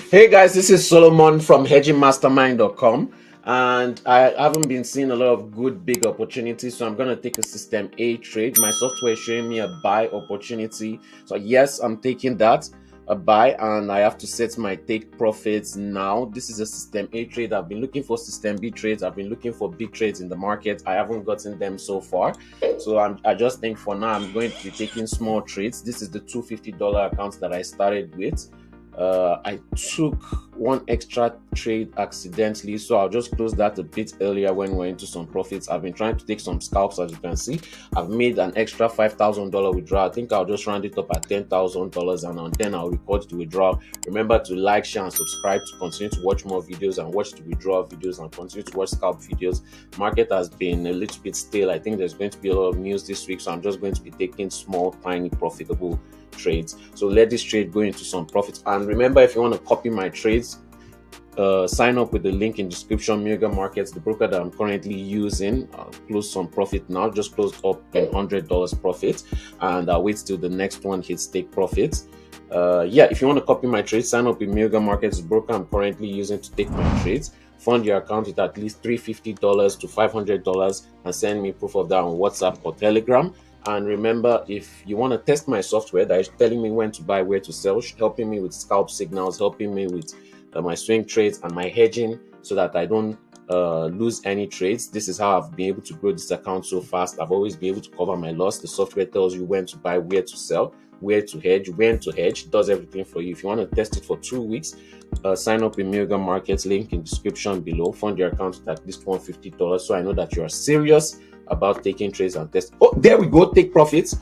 Hey guys, this is Solomon from hedgingmastermind.com, and I haven't been seeing a lot of good big opportunities, so I'm going to take a system A trade. My software is showing me a buy opportunity, so yes, I'm taking that, a buy, and I have to set my take profits now. This is a system A trade. I've been looking for system B trades. I've been looking for big trades in the market. I haven't gotten them so far, so I just think for now I'm going to be taking small trades. This is the $250 account that I started with. I took one extra trade accidentally, so I'll just close that a bit earlier when we're into some profits. I've been trying to take some scalps, as you can see. I've made an extra $5,000 withdrawal. I think I'll just round it up at $10,000, and then I'll record the withdrawal. Remember to like, share, and subscribe to continue to watch more videos and watch the withdrawal videos and continue to watch scalp videos. Market has been a little bit stale. I think there's going to be a lot of news this week, so I'm just going to be taking small, tiny, profitable trades. So let this trade go into some profits. And remember, if you want to copy my trades, sign up with the link in description. Mega Markets, the broker that I'm currently using. I'll close some profit now, just closed up in $100 profit, and I'll wait till the next one hits take profit. If you want to copy my trades, sign up with Mega Markets, the broker I'm currently using to take my trades. Fund your account with at least $350 to $500 and send me proof of that on WhatsApp or Telegram. And remember, if you want to test my software that is telling me when to buy, where to sell, helping me with scalp signals, helping me with my swing trades and my hedging so that I don't lose any trades. This is how I've been able to grow this account so fast. I've always been able to cover my loss. The software tells you when to buy, where to sell, where to hedge, when to hedge, does everything for you. If you want to test it for 2 weeks, sign up in Mega Markets, link in description below. Fund your account with at least $150 so I know that you are serious about taking trades and testing. Oh, there we go. Take profits,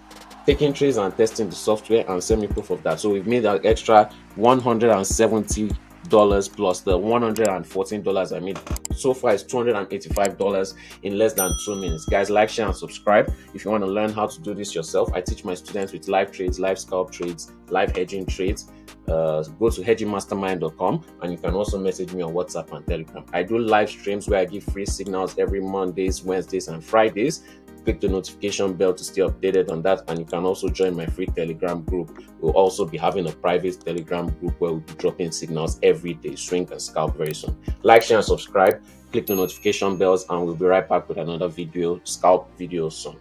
taking trades and testing the software, and send me proof of that. So we've made an extra $170 plus the $114 I made. So far it's $285 in less than 2 minutes. Guys, like, share, and subscribe if you want to learn how to do this yourself. I teach my students with live trades, live scalp trades, live hedging trades. Go to hedgingmastermind.com, and you can also message me on WhatsApp and Telegram. I do live streams where I give free signals every Mondays, Wednesdays, and Fridays. Click the notification bell to stay updated on that, and you can also join my free Telegram group. We'll also be having a private Telegram group where we'll be dropping signals every day, swing and scalp very soon. Like, share, and subscribe. Click the notification bells, and we'll be right back with another video, scalp video soon.